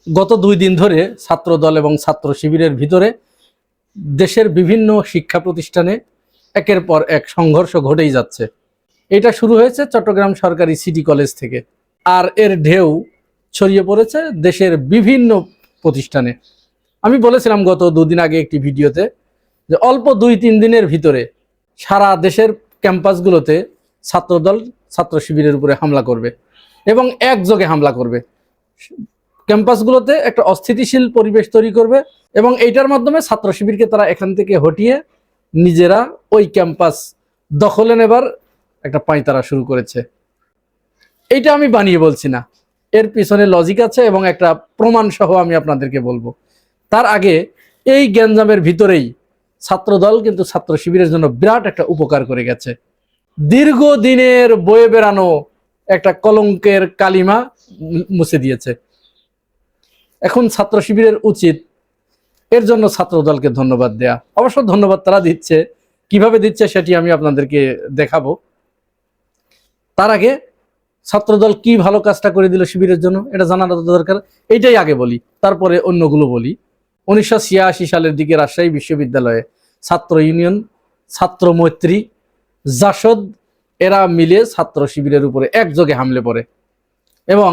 গত 2 দিন ধরে ছাত্রদল এবং ছাত্র শিবিরের ভিতরে দেশের বিভিন্ন শিক্ষা প্রতিষ্ঠানে একের পর এক সংঘর্ষ ঘটেই যাচ্ছে। এটা শুরু হয়েছে চট্টগ্রাম সরকারি সিটি কলেজ থেকে, আর এর ঢেউ ছড়িয়ে পড়েছে দেশের বিভিন্ন প্রতিষ্ঠানে। আমি বলেছিলাম গত 2 দিন আগে একটি ভিডিওতে যে অল্প 2-3 দিনের ভিতরে সারা দেশের ক্যাম্পাসগুলোতে ছাত্রদল ছাত্র শিবিরের উপরে হামলা করবে এবং একযোগে হামলা করবে। ক্যাম্পাসগুলোতে একটা অস্থিতিশীল পরিবেশ তৈরি করবে এবং এইটার মাধ্যমে ছাত্র শিবিরকে তারা এখান থেকে হটিয়ে নিজেরা ওই ক্যাম্পাস দখলে নেবার একটা পাঁয়তারা শুরু করেছে। এইটা আমি বানিয়ে বলছি না, এর পিছনে লজিক আছে এবং একটা প্রমাণ সহ আমি আপনাদেরকে বলবো। তার আগে এই গ্যাঞ্জামের ভিতরেই ছাত্রদল কিন্তু ছাত্র শিবিরের জন্য বিরাট একটা উপকার করে গেছে। দীর্ঘদিনের বয়ে বেড়ানো একটা কলঙ্কের কালিমা মুছে দিয়েছে। এখন ছাত্র শিবিরের উচিত এর জন্য ছাত্রদলকে ধন্যবাদ দেয়া। অবশ্য ধন্যবাদ তারা দিচ্ছে, কিভাবে দিচ্ছে সেটি আমি আপনাদেরকে দেখাবো। তার আগে ছাত্রদল কি ভালো কাজটা করে দিল শিবিরের জন্য এটা জানার দরকার। এইটাই আগে বলি, তারপরে অন্যগুলো বলি। 1986 সালের দিকে রাজশাহী বিশ্ববিদ্যালয়ে ছাত্র ইউনিয়ন, ছাত্র মৈত্রী, জাসদ এরা মিলে ছাত্র শিবিরের উপরে একযোগে হামলে পড়ে এবং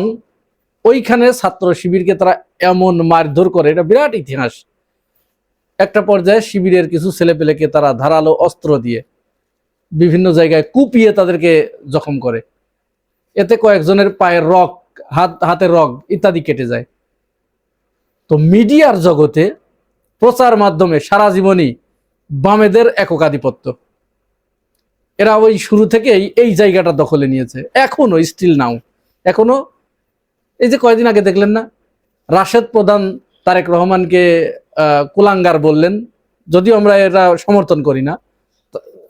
ওইখানে ছাত্র শিবিরকে তারা এমন মারধর করে, এটা বিরাট ইতিহাস। একটা পর্যায়ে শিবিরের কিছু ছেলেপেলেকে তারা ধারালো অস্ত্র দিয়ে বিভিন্ন জায়গায় কুপিয়ে তাদেরকে জখম করে। এতে কয়েকজনের পায়ের রগ, হাতের রগ ইত্যাদি কেটে যায়। তো মিডিয়ার জগতে প্রচার মাধ্যমে সারা জীবনই বামেদের এককাধিপত্য। এরা ওই শুরু থেকেই এই জায়গাটা দখলে নিয়েছে, এখনো স্টিল নাও। এখনো এই যে কয়েকদিন আগে দেখলেন না, রাশেদ প্রধান তারেক রহমানকে কুলাঙ্গার বললেন, যদিও আমরা এটা সমর্থন করি না।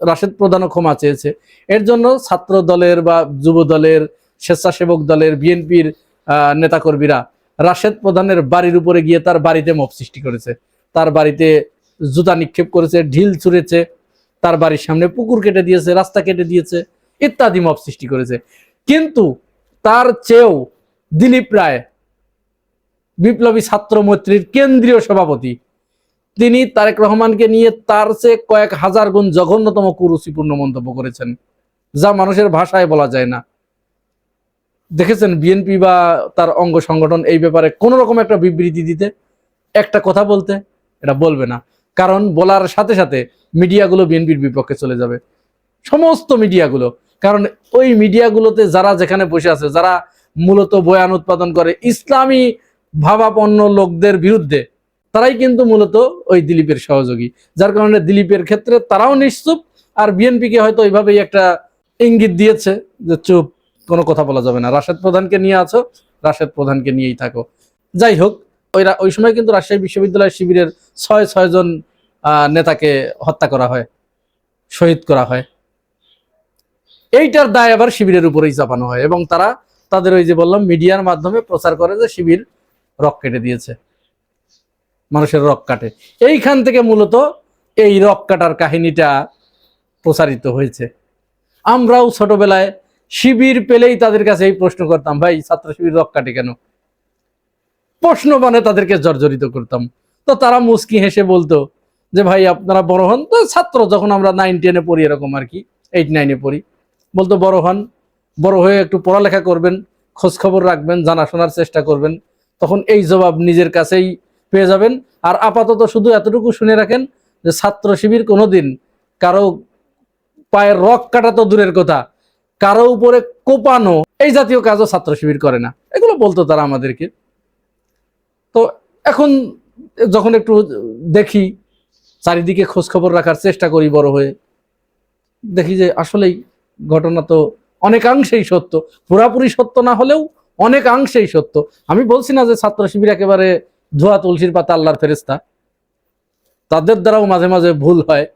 রাশেদ প্রধানও ক্ষমা চেয়েছে। এর জন্য ছাত্র দলের বা যুব দলের, স্বেচ্ছাসেবক দলের, বিএনপির নেতাকর্মীরা রাশেদ প্রধানের বাড়ির উপরে গিয়ে তার বাড়িতে মব সৃষ্টি করেছে। তার বাড়িতে জুতা নিক্ষেপ করেছে, ঢিল ছুঁড়েছে, তার বাড়ির সামনে পুকুর কেটে দিয়েছে, রাস্তা কেটে দিয়েছে ইত্যাদি মব সৃষ্টি করেছে। কিন্তু তার চেয়েও দিলীপ রায়, বিপ্লবী ছাত্র মৈত্রীর কেন্দ্রীয় সভাপতি, তিনি তারেক রহমানকে নিয়ে তার চেয়ে কয়েক হাজার গুণ জঘন্যতম কুরুচিপূর্ণ মন্তব্য করেছেন, যা মানুষের ভাষায় বলা যায় না। দেখেছেন বিএনপি বা তার অঙ্গ সংগঠন এই ব্যাপারে কোন রকম একটা বিবৃতি দিতে, একটা কথা বলতে? এটা বলবে না, কারণ বলার সাথে সাথে মিডিয়াগুলো বিএনপির বিপক্ষে চলে যাবে, সমস্ত মিডিয়াগুলো। কারণ ওই মিডিয়াগুলোতে যারা যেখানে বসে আছে, যারা মূলত বয়ান উৎপাদন করে ইসলামী ভাবাপন্ন লোকদের বিরুদ্ধে, তারাই কিন্তু মূলত ওই দিলীপের সহযোগী। যার কারণে দিলীপের ক্ষেত্রে তারাও নিশ্চুপ, আর বিএনপিকে হয়তো ওইভাবেই একটা ইঙ্গিত দিয়েছে যে চুপ, কোনো কথা বলা যাবে না, রাশেদ প্রধানকে নিয়ে আছো, রাশেদ প্রধানকে নিয়েই থাকো। যাই হোক, ওই সময় কিন্তু রাজশাহী বিশ্ববিদ্যালয় শিবিরের 6 জন নেতাকে হত্যা করা হয়, শহীদ করা হয়। এইটার দায় আবার শিবিরের উপরেই চাপানো হয় এবং তারা তাদের ওই যে বললাম মিডিয়ার মাধ্যমে প্রচার করে যে শিবির রক কেটে দিয়েছে, মানুষের রক কাটে। এইখান থেকে মূলত এই রক কাটার কাহিনীটা প্রচারিত হয়েছে। আমরাও ছোটবেলায় শিবির পেলেই তাদের কাছে এই প্রশ্ন করতাম, ভাই ছাত্র শিবির রক কাটে কেন? প্রশ্ন মানে তাদেরকে জর্জরিত করতাম। তো তারা মুস্কি হেসে বলতো যে ভাই আপনারা বড় হন, তো ছাত্র যখন আমরা 9-10-এ পড়ি, এরকম আর কি, 8-9-এ পড়ি, বলতো বড় হন, বড় হয়ে একটু পড়ালেখা করবেন, খোঁজ খবর রাখবেন, জানাশোনার চেষ্টা করবেন, তখন এই জবাব নিজের কাছেই পেয়ে যাবেন। আর আপাতত শুধু এতটুকু শুনে রাখেন যে ছাত্র শিবির কোনোদিন কারো পায়ের রক কাটা তো দূরের কথা, কারো উপরে কোপানো এই জাতীয় কাজও ছাত্র শিবির করে না। এগুলো বলতো তারা আমাদেরকে। তো এখন যখন একটু দেখি, চারিদিকে খোঁজ খবর রাখার চেষ্টা করি, বড় হয়ে দেখি যে আসলেই ঘটনা তো অনেকাংশেই সত্য, পুরাপুরি সত্য না হলেও অনেকাংশেই সত্য। আমি বলছি না যে ছাত্র শিবির একেবারে ধোয়া তুলসীর পাতা আল্লাহর ফেরেশতা, তাদের দ্বারাও মাঝে মাঝে ভুল হয়।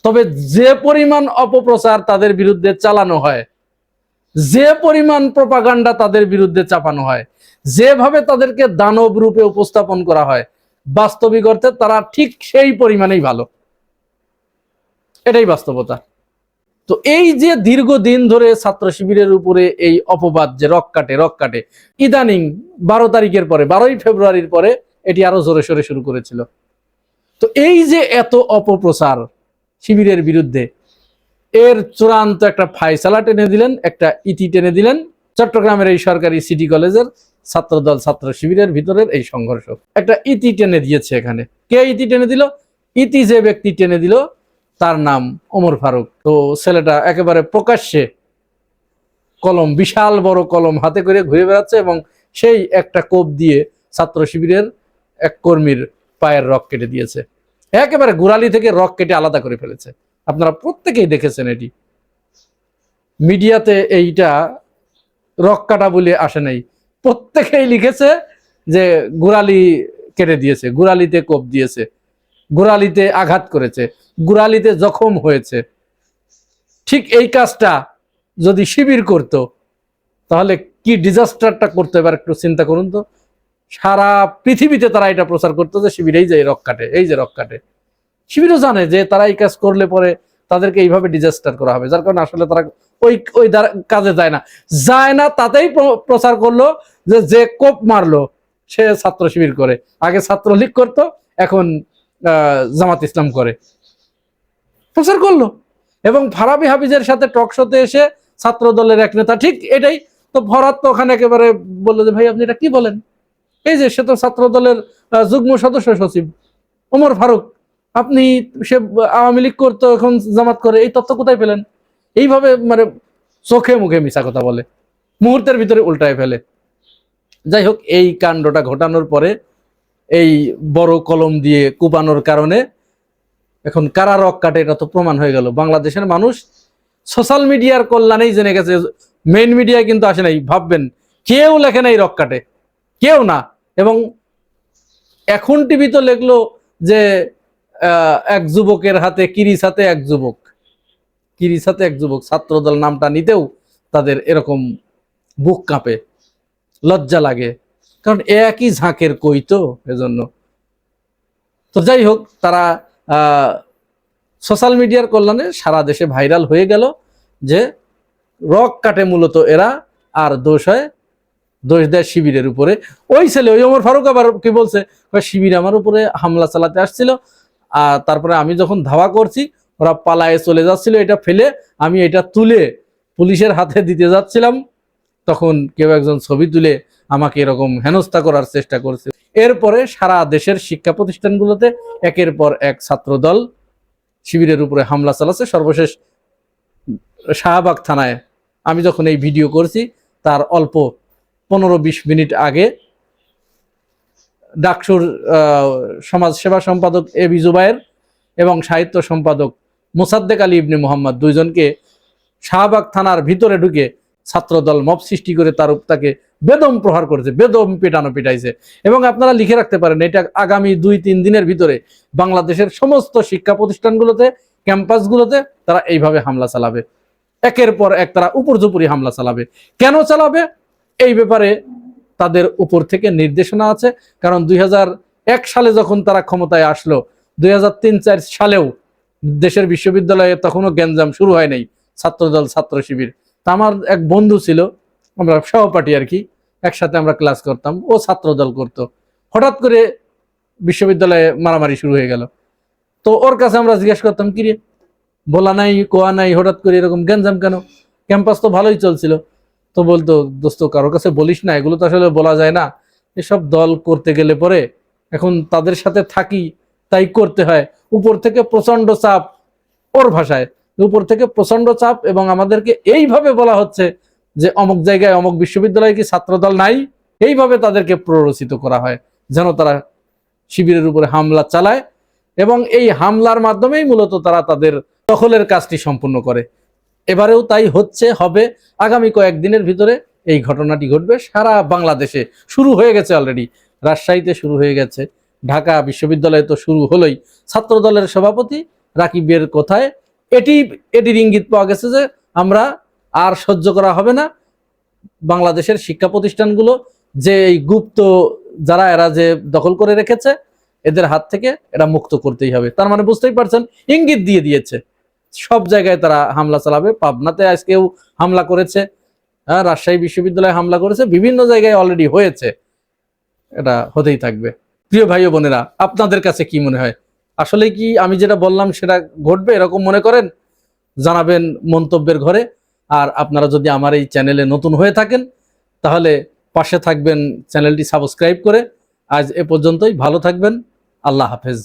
তবে যে পরিমাণ অপপ্রচার তাদের বিরুদ্ধে চালানো হয়, যে পরিমাণ প্রপাগান্ডা তাদের বিরুদ্ধে চাপানো হয়, যেভাবে তাদেরকে দানব রূপে উপস্থাপন করা হয়, বাস্তবিক অর্থে তারা ঠিক সেই পরিমাণেই ভালো। এটাই বাস্তবতা। তো এই যে দীর্ঘদিন ধরে ছাত্র শিবিরের উপরে এই অপবাদ যে রক কাটে ইদানিং 12 তারিখের পরে 12ই ফেব্রুয়ারির পরে এটি আরো জোরে সোরে শুরু করেছিল। তো এই যে এত অপপ্রচার শিবিরের বিরুদ্ধে, এর চূড়ান্ত একটা ফায়সালা টেনে দিলেন, একটা ইতি টেনে দিলেন চট্টগ্রামের এই সরকারি সিটি কলেজের ছাত্রদল ছাত্র শিবিরের ভিতরের এই সংঘর্ষ। একটা ইতি টেনে দিয়েছে এখানে। কে ইতি টেনে দিল? ইতি যে ব্যক্তি টেনে দিল তার নাম ওমর ফারুক। তো ছেলেটা একেবারে প্রকাশ্যে কলম, বিশাল বড় কলম হাতে করে ঘুরে বেড়াচ্ছে এবং সেই একটা কোপ দিয়ে ছাত্র শিবিরের এক কর্মীর পায়ের রক কেটে দিয়েছে। একেবারে গোড়ালি থেকে রক কেটে আলাদা করে ফেলেছে। আপনারা প্রত্যেকেই দেখেছেন, এটি মিডিয়াতে এইটা রক কাটা বলে আসে নাই, প্রত্যেকেই লিখেছে যে গোড়ালি কেটে দিয়েছে, গোড়ালিতে কোপ দিয়েছে, গোড়ালিতে আঘাত করেছে, গোড়ালিতে জখম হয়েছে। ঠিক এই কাজটা যদি শিবির করত তাহলে কি ডিজাস্টারটা করতে, এবার একটু চিন্তা করুন তো। সারা পৃথিবীতে তারা এটা প্রচার করতো যে শিবির এই যে রক কাটে, এই যে রক কাটে। শিবিরও জানে যে তারা এই কাজ করলে পরে তাদেরকে এইভাবে ডিজাস্টার করা হবে, যার কারণে আসলে তারা ওই ওই কাজে যায় না। তাতেই প্রচার করলো যে যে কোপ মারলো সে ছাত্র শিবির করে। আগে ছাত্রলীগ করতো, এখন জামাত ইসলাম করে, প্রচার করলো। এবং ফারাবি হাফিজের সাথে টক শোতে এসে ছাত্র দলের এক নেতা, ঠিক এটাই তো, ভরাত তো ওখানে একেবারে বললো যে ভাই আপনি এটা কি বলেন, এই যে সে তো ছাত্র দলের যুগ্ম সদস্য সচিব ওমর ফারুক, আপনি সে আওয়ামী লীগ করতো এখন জামাত করে, এই তথ্য কোথায় পেলেন? এইভাবে মানে চোখে মুখে মিছা কথা বলে, মুহূর্তের ভিতরে উল্টায় ফেলে। যাই হোক, এই কাণ্ডটা ঘটানোর পরে এই বড় কলম দিয়ে কুপানোর কারণে এখন কারা রক কাটে এটা তো প্রমাণ হয়ে গেল। বাংলাদেশের মানুষ সোশ্যাল মিডিয়ার কল্যাণেই জেনে গেছে, মেইন মিডিয়া কিন্তু আসে নাই। ভাববেন কেউ লেখে নাই রক কাটে, কেউ না। এবং এখন টিভি তো লেখলো যে এক যুবকের হাতে কিরিচ হাতে এক যুবক, কিরিচ হাতে এক যুবক। ছাত্রদল নামটা নিতেও তাদের এরকম বুক কাঁপে, লজ্জা লাগে, কারণ একই ঝাঁকের কই তো, এজন্য। তো যাই হোক, তারা সোশ্যাল মিডিয়ার কল্যাণে সারা দেশে ভাইরাল হয়ে গেল যে রক কাটে মূলত এরা, আর দোষ দেয় শিবিরের উপরে। ওই ছেলে, ওই ওমর ফারুক আবার কি বলছে, শিবির আমার উপরে হামলা চালাতে আসছিল, আর তারপরে আমি যখন ধাওয়া করছি ওরা পালায়ে চলে যাচ্ছিল, এটা ফেলে আমি এটা তুলে পুলিশের হাতে দিতে যাচ্ছিলাম, তখন কেউ একজন ছবি তুলে আমাকে এরকম হেনস্থা করার চেষ্টা করছে। এরপরে সারা দেশের শিক্ষা প্রতিষ্ঠানগুলোতে একের পর এক ছাত্র দল শিবিরের উপরে হামলা চালাচ্ছে। সর্বশেষ শাহবাগ থানায় আমি যখন এই ভিডিও করছি তার অল্প 15-20 মিনিট আগে ডাকসুর সমাজ সেবা সম্পাদক এবি জুবায়ের এবং সাহিত্য সম্পাদক মোসাদ্দেক আলী ইবনে মোহাম্মদ দুইজনকে শাহবাগ থানার ভিতরে ঢুকে ছাত্রদল মব সৃষ্টি করে তাকে বেদম প্রহার করেছে, বেদম পিটাইছে। এবং আপনারা লিখে রাখতে পারেন, এটা আগামী 2-3 দিনের ভিতরে বাংলাদেশের সমস্ত শিক্ষা প্রতিষ্ঠানগুলোতে, ক্যাম্পাসগুলোতে তারা এইভাবে হামলা চালাবে, একের পর এক তারা উপর্যুপরি হামলা চালাবে। কেন চালাবে এই ব্যাপারে তাদের উপর থেকে নির্দেশনা আছে। কারণ 2001 সালে যখন তারা ক্ষমতায় আসলো, 2003-4 সালেও দেশের বিশ্ববিদ্যালয়ে তখনও গ্যাঞ্জাম শুরু হয় নাই, ছাত্রদল ছাত্র শিবির। তা আমার এক বন্ধু ছিল, আমরা সহপাঠী আর কি, একসাথে আমরা ক্লাস করতাম, ও ছাত্রদল করতো। হঠাৎ করে বিশ্ববিদ্যালয়ে মারামারি শুরু হয়ে গেল। তো ওর কাছে আমরা জিজ্ঞেস করতাম, কিরে বলা নাই কোয়া নাই, হঠাৎ করে এরকম গ্যাঞ্জাম কেন? ক্যাম্পাস তো ভালোই চলছিল। তো বলতো, দোস্ত কারোর কাছে বলিস না, এগুলো তো আসলে বলা যায় না, এসব দল করতে গেলে পরে এখন তাদের সাথে থাকি তাই করতে হয়, উপর থেকে প্রচন্ড চাপ, ওর ভাষায় উপর থেকে প্রচন্ড চাপ, এবং আমাদেরকে এইভাবে বলা হচ্ছে যে অমুক জায়গায় অমুক বিশ্ববিদ্যালয়ে কি ছাত্রদল নাই, এইভাবে তাদেরকে প্ররোচিত করা হয় যেন তারা শিবিরের উপরে হামলা চালায়, এবং এই হামলার মাধ্যমেই মূলত তারা তাদের দখলের কাজটি সম্পূর্ণ করে। এবারেও তাই হচ্ছে, হবে। আগামী কয়েকদিনের ভিতরে এই ঘটনাটি ঘটবে সারা বাংলাদেশে। শুরু হয়ে গেছে অলরেডি, রাজশাহীতে শুরু হয়ে গেছে, ঢাকা বিশ্ববিদ্যালয়ে তো শুরু হলোই। ছাত্র দলের সভাপতি রাকিবের কথায় এটির ইঙ্গিত পাওয়া গেছে যে আমরা আর সহ্য করা হবে না, বাংলাদেশের শিক্ষা প্রতিষ্ঠানগুলো যে এই গুপ্ত যারা এরা যে দখল করে রেখেছে এদের হাত থেকে এটা মুক্ত করতেই হবে। তার মানে বুঝতেই পারছেন, ইঙ্গিত দিয়ে দিয়েছে সব জায়গায় তারা হামলা চালাবে। পাবনাতে আজকেও হামলা করেছে, হ্যাঁ, রাজশাহী বিশ্ববিদ্যালয়ে হামলা করেছে, বিভিন্ন জায়গায় অলরেডি হয়েছে, এটা হতেই থাকবে। প্রিয় ভাই ও বোনেরা, আপনাদের কাছে কি মনে হয়? আসলে কি আমি যেটা বললাম সেটা ঘটবে এরকম মনে করেন? জানাবেন মন্তব্যের ঘরে। আর আপনারা যদি আমার এই চ্যানেলে নতুন হয়ে থাকেন তাহলে পাশে থাকবেন চ্যানেলটি সাবস্ক্রাইব করে। আজ এ পর্যন্তই, ভালো থাকবেন, আল্লাহ হাফেজ।